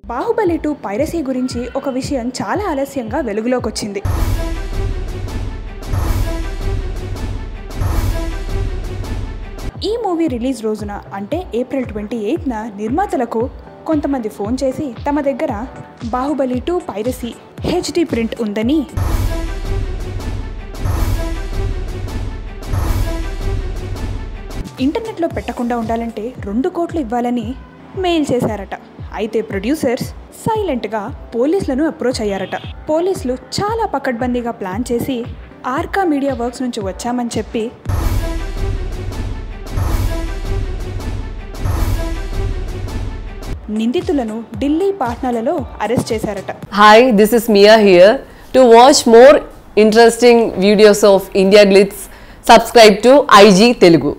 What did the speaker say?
Baahubali 2 piracy గురించి ఒక విషయం చాలా ఆలస్యంగా వెలుగులోకి వచ్చింది. ఈ మూవీ రిలీజ్ రోజున అంటే ఏప్రిల్ 28న నిర్మాతలకు కొంతమంది ఫోన్ చేసి తమ దగ్గర బాహుబలి 2 పైరసీ HD ప్రింట్ ఉందని, ఇంటర్నెట్లో పెట్టకుండా ఉండాలంటే 2 కోట్లు ఇవ్వాలని మెయిల్ చేశారట. అయితే ప్రొడ్యూసర్స్ సైలెంట్గా పోలీసులను అప్రోచ్ అయ్యారట. పోలీసులు చాలా పకడ్బందీగా ప్లాన్ చేసి ఆర్కా మీడియా వర్క్స్ నుంచి వచ్చామని చెప్పి నిందితులను ఢిల్లీ పాట్నాలలో అరెస్ట్ చేశారట. Hi, this is Mia here. To watch more interesting videos of India Glitz, subscribe to IG Telugu.